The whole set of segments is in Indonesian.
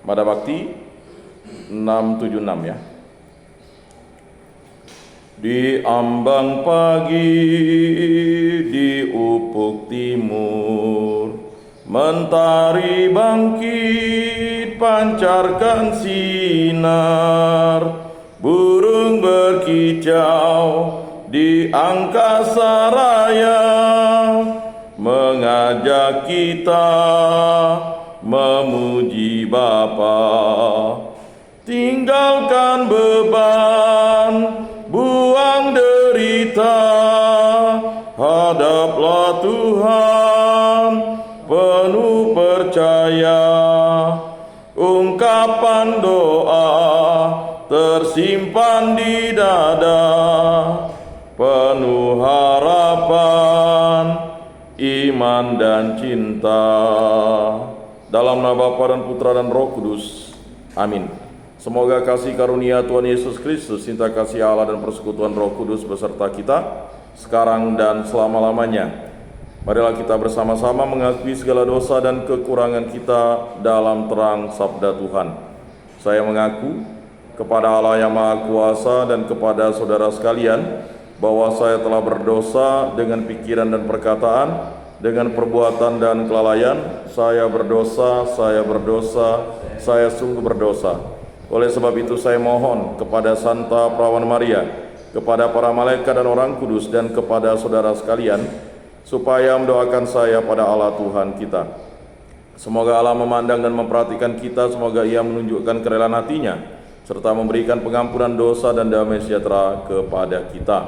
Mada Bakti 676 ya. Di ambang pagi, di ufuk timur, mentari bangkit pancarkan sinar, burung berkicau di angkasa raya, mengajak kita memuji Bapa. Tinggalkan beban, buang derita, hadaplah Tuhan penuh percaya. Ungkapan doa tersimpan di dada, penuh harapan, iman dan cinta. Dalam nama Bapa dan Putra dan Roh Kudus. Amin. Semoga kasih karunia Tuhan Yesus Kristus, cinta kasih Allah dan persekutuan Roh Kudus beserta kita sekarang dan selama-lamanya. Marilah kita bersama-sama mengakui segala dosa dan kekurangan kita dalam terang sabda Tuhan. Saya mengaku kepada Allah yang Maha Kuasa dan kepada saudara sekalian bahwa saya telah berdosa dengan pikiran dan perkataan, dengan perbuatan dan kelalaian. Saya berdosa, saya sungguh berdosa. Oleh sebab itu saya mohon kepada Santa Perawan Maria, kepada para malaikat dan orang kudus, dan kepada saudara sekalian, supaya mendoakan saya pada Allah Tuhan kita. Semoga Allah memandang dan memperhatikan kita, semoga Ia menunjukkan kerelaan hatinya, serta memberikan pengampunan dosa dan damai sejahtera kepada kita.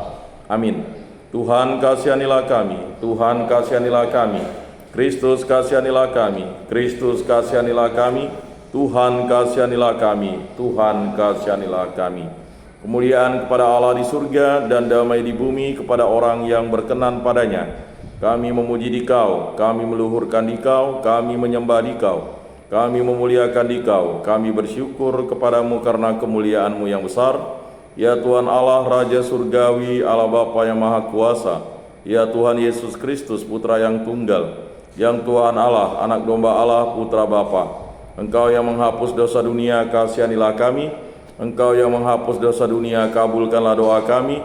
Amin. Tuhan kasihanilah kami, Tuhan kasihanilah kami, Kristus kasihanilah kami, Kristus kasihanilah kami, Tuhan kasihanilah kami, Tuhan kasihanilah kami. Kemuliaan kepada Allah di surga dan damai di bumi kepada orang yang berkenan padanya. Kami memuji Dikau, kami meluhurkan Dikau, kami menyembah Dikau, kami memuliakan Dikau, kami bersyukur kepadamu karena kemuliaan-Mu yang besar. Ya Tuhan Allah, Raja Surgawi, Allah Bapa yang Maha Kuasa, ya Tuhan Yesus Kristus, Putra yang tunggal, yang Tuhan Allah, Anak Domba Allah, Putra Bapa. Engkau yang menghapus dosa dunia, kasihanilah kami. Engkau yang menghapus dosa dunia, kabulkanlah doa kami.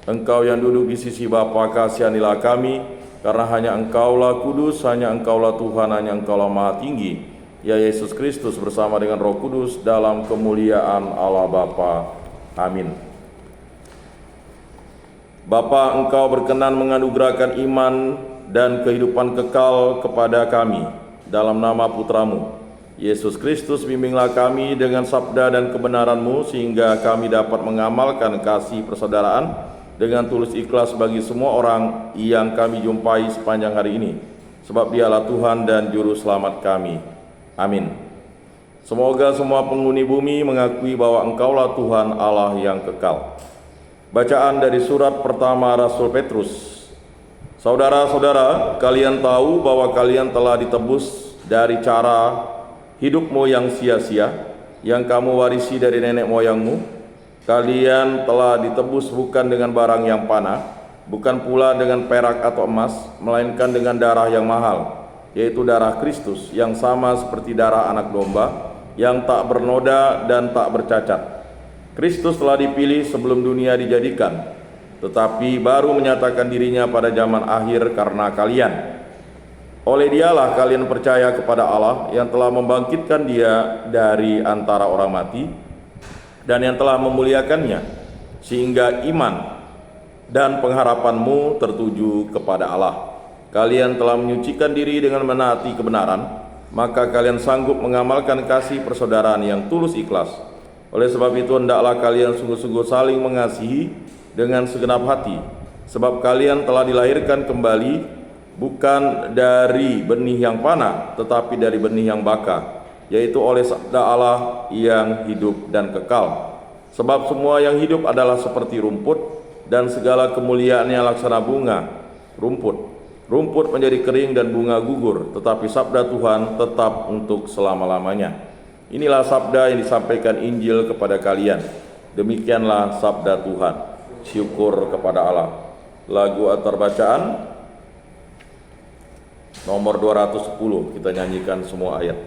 Engkau yang duduk di sisi Bapa, kasihanilah kami. Karena hanya Engkaulah kudus, hanya Engkaulah Tuhan, hanya Engkaulah Maha Tinggi. Ya Yesus Kristus bersama dengan Roh Kudus dalam kemuliaan Allah Bapa. Amin. Bapa, Engkau berkenan menganugerahkan iman dan kehidupan kekal kepada kami. Dalam nama Putramu Yesus Kristus, bimbinglah kami dengan sabda dan kebenaran-Mu, sehingga kami dapat mengamalkan kasih persaudaraan dengan tulus ikhlas bagi semua orang yang kami jumpai sepanjang hari ini. Sebab Dialah Tuhan dan Juru Selamat kami. Amin. Semoga semua penghuni bumi mengakui bahwa Engkaulah Tuhan Allah yang kekal. Bacaan dari surat pertama Rasul Petrus. Saudara-saudara, kalian tahu bahwa kalian telah ditebus dari cara hidupmu yang sia-sia, yang kamu warisi dari nenek moyangmu. Kalian telah ditebus bukan dengan barang yang panah, bukan pula dengan perak atau emas, melainkan dengan darah yang mahal, yaitu darah Kristus, yang sama seperti darah anak domba, yang tak bernoda dan tak bercacat. Kristus telah dipilih sebelum dunia dijadikan, tetapi baru menyatakan dirinya pada zaman akhir karena kalian. Oleh Dialah kalian percaya kepada Allah yang telah membangkitkan Dia dari antara orang mati dan yang telah memuliakannya, sehingga iman dan pengharapanmu tertuju kepada Allah. Kalian telah menyucikan diri dengan menaati kebenaran, maka kalian sanggup mengamalkan kasih persaudaraan yang tulus ikhlas. Oleh sebab itu hendaklah kalian sungguh-sungguh saling mengasihi dengan segenap hati, sebab kalian telah dilahirkan kembali bukan dari benih yang panah, tetapi dari benih yang baka, yaitu oleh sabda Allah yang hidup dan kekal. Sebab semua yang hidup adalah seperti rumput, dan segala kemuliaannya laksana bunga rumput. Rumput menjadi kering dan bunga gugur, tetapi sabda Tuhan tetap untuk selama-lamanya. Inilah sabda yang disampaikan Injil kepada kalian. Demikianlah sabda Tuhan. Syukur kepada Allah. Lagu antar bacaan nomor 210, kita nyanyikan semua ayat.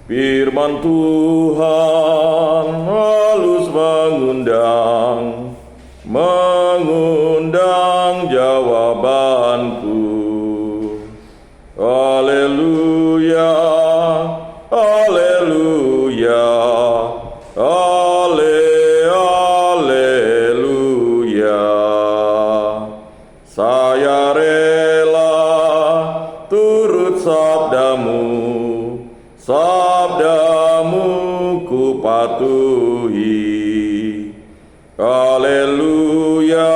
Firman Tuhan halus mengundang jawabanku. Haleluya, haleluya, haleluya. Saya rela turut sabdamu ku patuhi. Haleluya,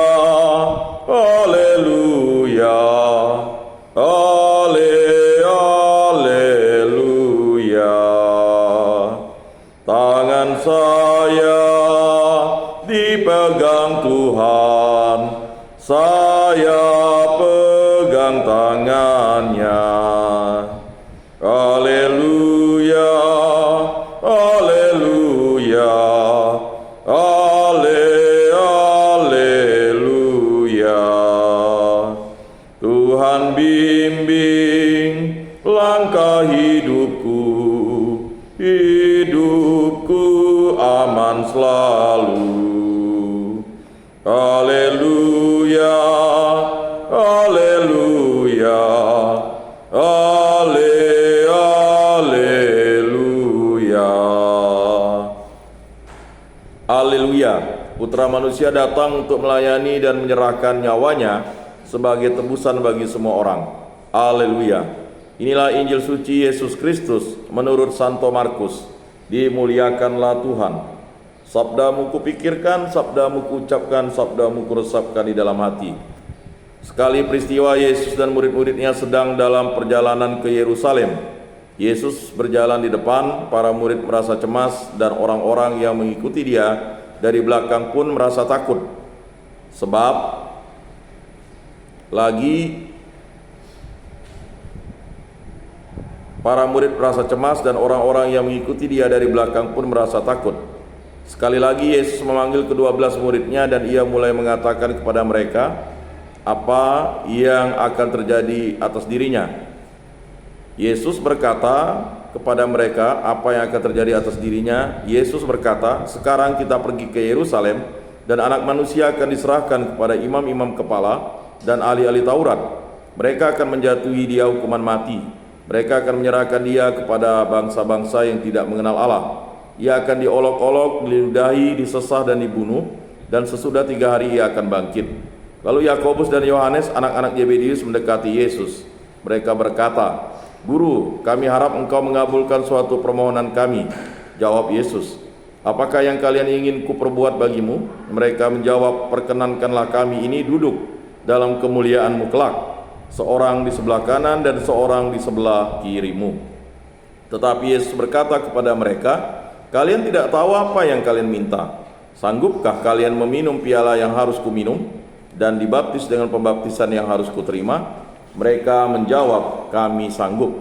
haleluya, haleluya. Tangan saya dipegang Tuhan, saya pegang tangannya. Haleluya, haleluya, haleluya. Tuhan bimbing langkah hidupku aman selalu. Haleluya, haleluya, haleluya. Haleluya. Putra manusia datang untuk melayani dan menyerahkan nyawanya sebagai tebusan bagi semua orang. Haleluya. Inilah Injil suci Yesus Kristus menurut Santo Markus. Dimuliakanlah Tuhan. Sabdamu kupikirkan, sabdamu kuucapkan, sabdamu kuresapkan di dalam hati. Sekali peristiwa Yesus dan murid-muridnya sedang dalam perjalanan ke Yerusalem. Yesus berjalan di depan, para murid merasa cemas dan orang-orang yang mengikuti dia dari belakang pun merasa takut. Sebab lagi para murid merasa cemas dan orang-orang yang mengikuti dia dari belakang pun merasa takut. Sekali lagi Yesus memanggil ke-12 muridnya dan ia mulai mengatakan kepada mereka apa yang akan terjadi atas dirinya. Yesus berkata kepada mereka apa yang akan terjadi atas dirinya. Yesus berkata, sekarang kita pergi ke Yerusalem dan anak manusia akan diserahkan kepada imam-imam kepala dan ahli-ahli Taurat. Mereka akan menjatuhi dia hukuman mati. Mereka akan menyerahkan dia kepada bangsa-bangsa yang tidak mengenal Allah. Ia akan diolok-olok, diludahi, disesah dan dibunuh, dan sesudah 3 hari ia akan bangkit. Lalu Yakobus dan Yohanes, anak-anak Zebedius, mendekati Yesus. Mereka berkata, Guru, kami harap engkau mengabulkan suatu permohonan kami. Jawab Yesus, apakah yang kalian ingin kuperbuat bagimu? Mereka menjawab, perkenankanlah kami ini duduk dalam kemuliaan-Mu kelak, seorang di sebelah kanan dan seorang di sebelah kirimu. Tetapi Yesus berkata kepada mereka, kalian tidak tahu apa yang kalian minta. Sanggupkah kalian meminum piala yang harus kuminum dan dibaptis dengan pembaptisan yang harus kuterima? Mereka menjawab, kami sanggup.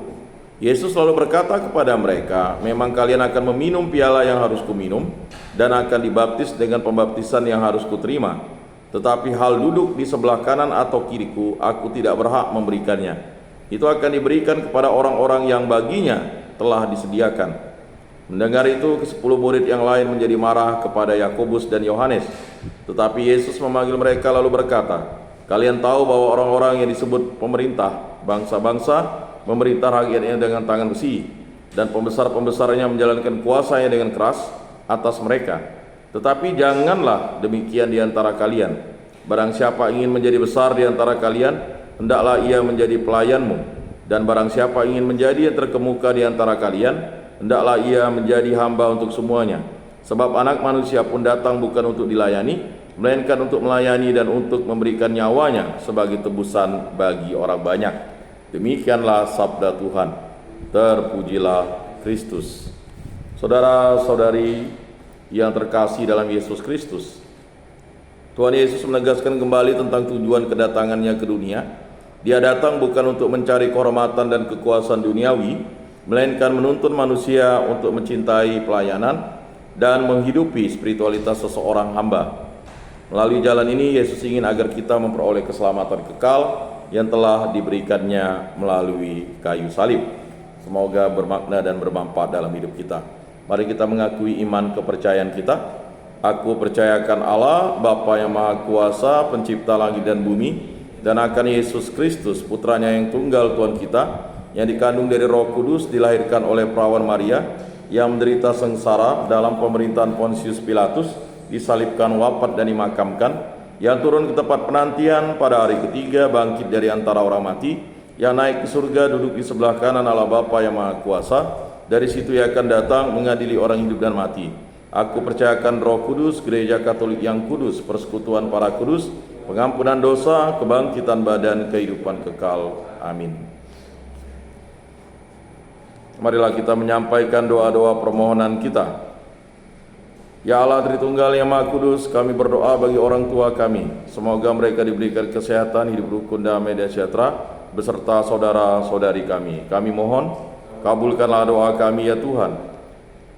Yesus lalu berkata kepada mereka, memang kalian akan meminum piala yang harus kuminum dan akan dibaptis dengan pembaptisan yang harus kuterima. Tetapi hal duduk di sebelah kanan atau kiriku, aku tidak berhak memberikannya. Itu akan diberikan kepada orang-orang yang baginya telah disediakan. Mendengar itu, ke-10 murid yang lain menjadi marah kepada Yakobus dan Yohanes. Tetapi Yesus memanggil mereka lalu berkata, kalian tahu bahwa orang-orang yang disebut pemerintah bangsa-bangsa memerintah rakyatnya dengan tangan besi, dan pembesar-pembesarnya menjalankan kuasanya dengan keras atas mereka. Tetapi janganlah demikian di antara kalian. Barang siapa ingin menjadi besar di antara kalian, hendaklah ia menjadi pelayanmu. Dan barang siapa ingin menjadi yang terkemuka di antara kalian, hendaklah ia menjadi hamba untuk semuanya. Sebab anak manusia pun datang bukan untuk dilayani, melainkan untuk melayani dan untuk memberikan nyawanya sebagai tebusan bagi orang banyak. Demikianlah sabda Tuhan. Terpujilah Kristus. Saudara-saudari yang terkasih dalam Yesus Kristus, Tuhan Yesus menegaskan kembali tentang tujuan kedatangannya ke dunia. Dia datang bukan untuk mencari kehormatan dan kekuasaan duniawi, melainkan menuntun manusia untuk mencintai pelayanan dan menghidupi spiritualitas seseorang hamba. Melalui jalan ini Yesus ingin agar kita memperoleh keselamatan kekal yang telah diberikannya melalui kayu salib. Semoga bermakna dan bermanfaat dalam hidup kita. Mari kita mengakui iman kepercayaan kita. Aku percayakan Allah, Bapa yang Maha Kuasa, pencipta langit dan bumi, dan akan Yesus Kristus, putranya yang tunggal Tuhan kita, yang dikandung dari Roh Kudus, dilahirkan oleh perawan Maria, yang menderita sengsara dalam pemerintahan Pontius Pilatus, disalibkan, wafat dan dimakamkan, yang turun ke tempat penantian, pada hari ketiga bangkit dari antara orang mati, yang naik ke surga, duduk di sebelah kanan Allah Bapa yang Maha Kuasa. Dari situ ia akan datang mengadili orang hidup dan mati. Aku percayakan Roh Kudus, gereja Katolik yang kudus, persekutuan para kudus, pengampunan dosa, kebangkitan badan, kehidupan kekal. Amin. Marilah kita menyampaikan doa-doa permohonan kita. Ya Allah Tritunggal yang Maha Kudus, kami berdoa bagi orang tua kami. Semoga mereka diberikan kesehatan, hidup rukun, damai dan sejahtera, beserta saudara-saudari kami. Kami mohon, kabulkanlah doa kami ya Tuhan.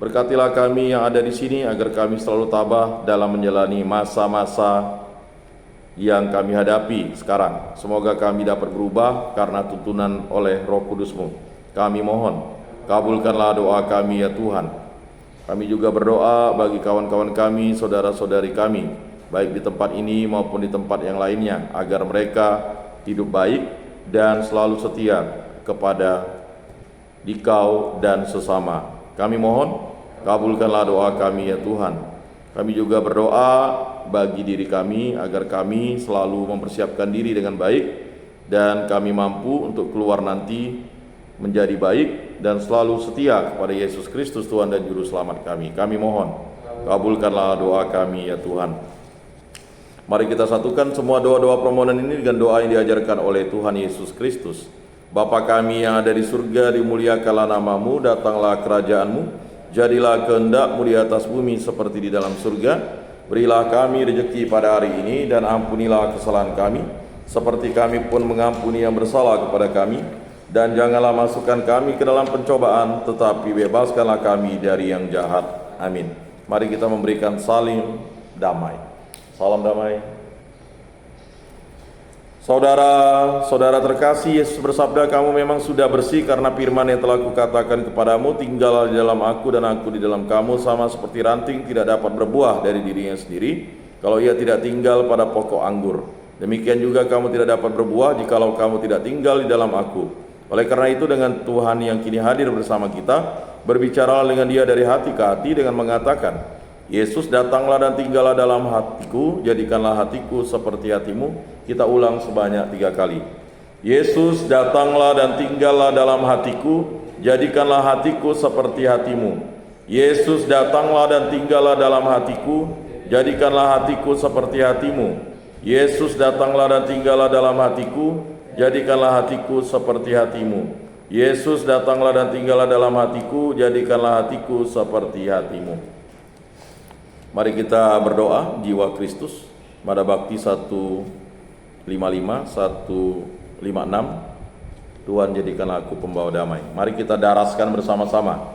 Berkatilah kami yang ada di sini agar kami selalu tabah dalam menjalani masa-masa yang kami hadapi sekarang. Semoga kami dapat berubah karena tuntunan oleh Roh Kudus-Mu. Kami mohon, kabulkanlah doa kami ya Tuhan. Kami juga berdoa bagi kawan-kawan kami, saudara-saudari kami, baik di tempat ini maupun di tempat yang lainnya, agar mereka hidup baik dan selalu setia kepada Dikau dan sesama. Kami mohon, kabulkanlah doa kami ya Tuhan. Kami juga berdoa bagi diri kami agar kami selalu mempersiapkan diri dengan baik dan kami mampu untuk keluar nanti menjadi baik dan selalu setia kepada Yesus Kristus Tuhan dan Juru Selamat kami. Kami mohon, kabulkanlah doa kami ya Tuhan. Mari kita satukan semua doa-doa permohonan ini dengan doa yang diajarkan oleh Tuhan Yesus Kristus. Bapa kami yang ada di surga, dimuliakanlah nama-Mu, datanglah kerajaan-Mu, jadilah kehendak-Mu di atas bumi seperti di dalam surga. Berilah kami rezeki pada hari ini dan ampunilah kesalahan kami, seperti kami pun mengampuni yang bersalah kepada kami. Dan janganlah masukkan kami ke dalam pencobaan, tetapi bebaskanlah kami dari yang jahat. Amin. Mari kita memberikan salim damai. Salam damai. Saudara-saudara terkasih, Yesus bersabda, kamu memang sudah bersih karena firman yang telah kukatakan kepadamu. Tinggallah di dalam aku dan aku di dalam kamu, sama seperti ranting tidak dapat berbuah dari dirinya sendiri kalau ia tidak tinggal pada pokok anggur. Demikian juga kamu tidak dapat berbuah jikalau kamu tidak tinggal di dalam aku. Oleh karena itu, dengan Tuhan yang kini hadir bersama kita, berbicaralah dengan Dia dari hati ke hati dengan mengatakan, Yesus, datanglah dan tinggallah dalam hatiku, jadikanlah hatiku seperti hatimu. Kita ulang sebanyak 3 kali. Yesus, datanglah dan tinggallah dalam hatiku, jadikanlah hatiku seperti hatimu. Yesus, datanglah dan tinggallah dalam hatiku, jadikanlah hatiku seperti hatimu. Yesus, datanglah dan tinggallah dalam hatiku, jadikanlah hatiku seperti hatimu. Yesus, datanglah dan tinggallah dalam hatiku, jadikanlah hatiku seperti hatimu. Mari kita berdoa jiwa Kristus. Mada Bakti 155, 156. Tuhan, jadikanlah aku pembawa damai. Mari kita daraskan bersama-sama.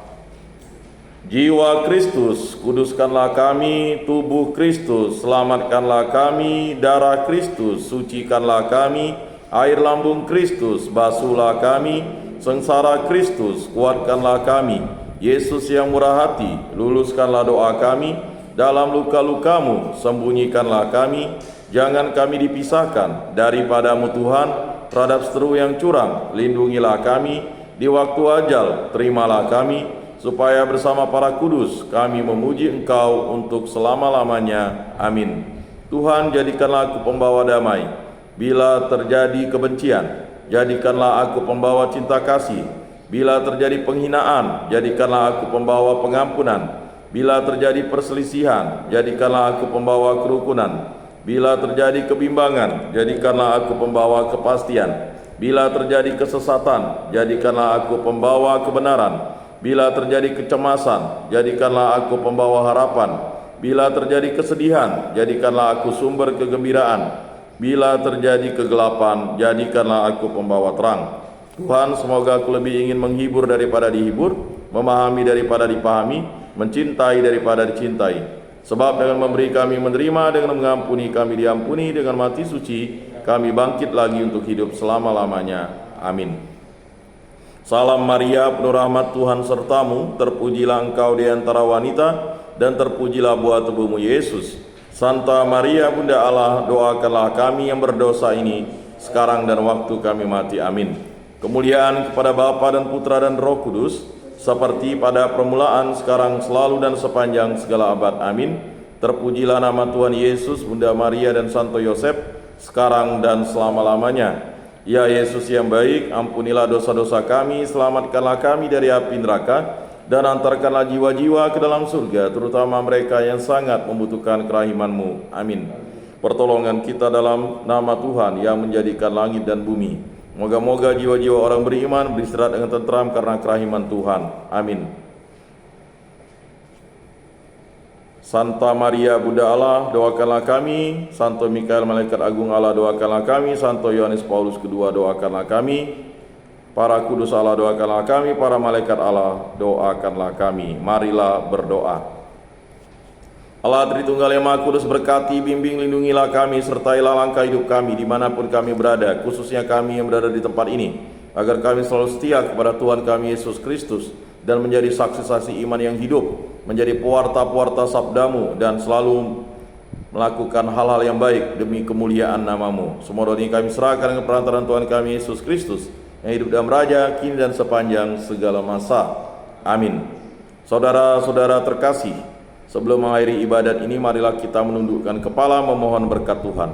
Jiwa Kristus, kuduskanlah kami. Tubuh Kristus, selamatkanlah kami. Darah Kristus, sucikanlah kami. Air lambung Kristus, basuhlah kami. Sengsara Kristus, kuatkanlah kami. Yesus yang murah hati, luluskanlah doa kami. Dalam luka-lukamu, sembunyikanlah kami. Jangan kami dipisahkan daripadamu Tuhan. Terhadap seteru yang curang, lindungilah kami. Di waktu ajal, terimalah kami, supaya bersama para kudus kami memuji Engkau untuk selama-lamanya. Amin. Tuhan, jadikanlah aku pembawa damai. Bila terjadi kebencian, jadikanlah aku pembawa cinta kasih. Bila terjadi penghinaan, jadikanlah aku pembawa pengampunan. Bila terjadi perselisihan, jadikanlah aku pembawa kerukunan. Bila terjadi kebimbangan, jadikanlah aku pembawa kepastian. Bila terjadi kesesatan, jadikanlah aku pembawa kebenaran. Bila terjadi kecemasan, jadikanlah aku pembawa harapan. Bila terjadi kesedihan, jadikanlah aku sumber kegembiraan. Bila terjadi kegelapan, jadikanlah aku pembawa terang. Tuhan, semoga aku lebih ingin menghibur daripada dihibur, memahami daripada dipahami, mencintai daripada dicintai. Sebab dengan memberi kami menerima, dengan mengampuni kami diampuni, dengan mati suci kami bangkit lagi untuk hidup selama-lamanya. Amin. Salam Maria, penuh rahmat Tuhan sertamu, terpujilah engkau di antara wanita, dan terpujilah buah tubuhmu Yesus. Santa Maria, Bunda Allah, doakanlah kami yang berdosa ini, sekarang dan waktu kami mati. Amin. Kemuliaan kepada Bapa dan Putra dan Roh Kudus, seperti pada permulaan, sekarang, selalu, dan sepanjang segala abad. Amin. Terpujilah nama Tuhan Yesus, Bunda Maria, dan Santo Yosef, sekarang dan selama-lamanya. Ya Yesus yang baik, ampunilah dosa-dosa kami, selamatkanlah kami dari api neraka, dan antarkanlah jiwa-jiwa ke dalam surga, terutama mereka yang sangat membutuhkan kerahiman-Mu. Amin. Pertolongan kita dalam nama Tuhan yang menjadikan langit dan bumi. Moga-moga jiwa-jiwa orang beriman beristirahat dengan tentram karena kerahiman Tuhan. Amin. Santa Maria, Bunda Allah, doakanlah kami. Santo Mikael, Malaikat Agung Allah, doakanlah kami. Santo Yohanes Paulus II, doakanlah kami. Para kudus Allah, doakanlah kami. Para malaikat Allah, doakanlah kami. Marilah berdoa. Allah Tritunggal yang Maha Kudus, berkati, bimbing, lindungilah kami, sertailah langkah hidup kami dimanapun kami berada, khususnya kami yang berada di tempat ini, agar kami selalu setia kepada Tuhan kami Yesus Kristus, dan menjadi saksi-saksi iman yang hidup, menjadi pewarta-pewarta sabdamu, dan selalu melakukan hal-hal yang baik demi kemuliaan namamu. Semua doa ini kami serahkan dengan perantaraan Tuhan kami Yesus Kristus, yang hidup dan Raja, kini dan sepanjang segala masa. Amin. Saudara-saudara terkasih, sebelum mengakhiri ibadat ini, marilah kita menundukkan kepala memohon berkat Tuhan.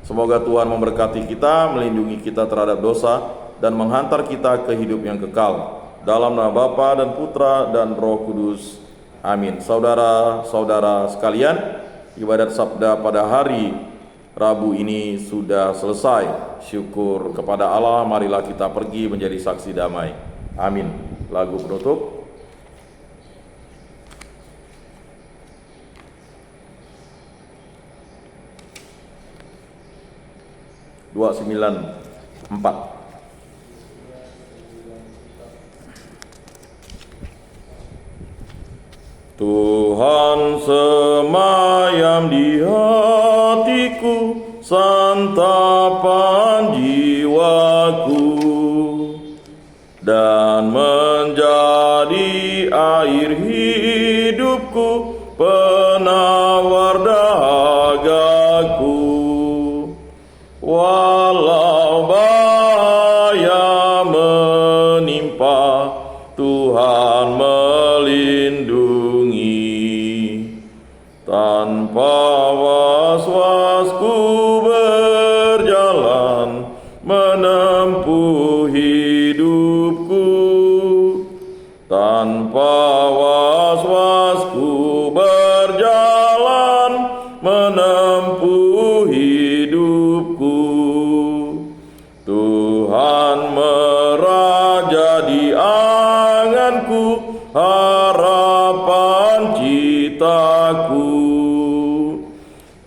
Semoga Tuhan memberkati kita, melindungi kita terhadap dosa, dan menghantar kita ke hidup yang kekal. Dalam nama Bapa dan Putra dan Roh Kudus. Amin. Saudara-saudara sekalian, ibadat sabda pada hari Rabu ini sudah selesai. Syukur kepada Allah, marilah kita pergi menjadi saksi damai. Amin. Lagu penutup. (294) Tuhan semayam di hatiku, santapan jiwaku, dan menjadi air hidupku, penawar dahagaku. Walau bahaya menimpa, Tuhan melindungi. Tanpa was-was ku berjalan, menempuh hidupku. Tanpa was-was ku berjalan, menempuh hidupku. Tuhan meraja di anganku, harapan citaku,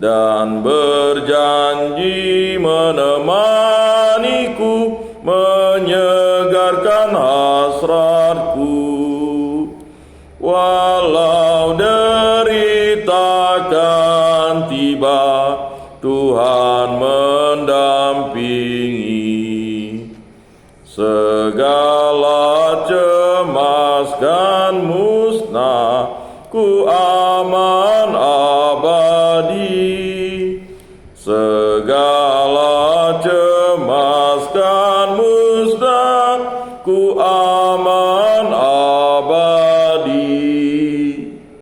dan berjanji menemaniku, menyegarkan hasratku. Walau derita kan tiba, Tuhan mendampingi. Segala cemas kan musnah, ku aman abadi.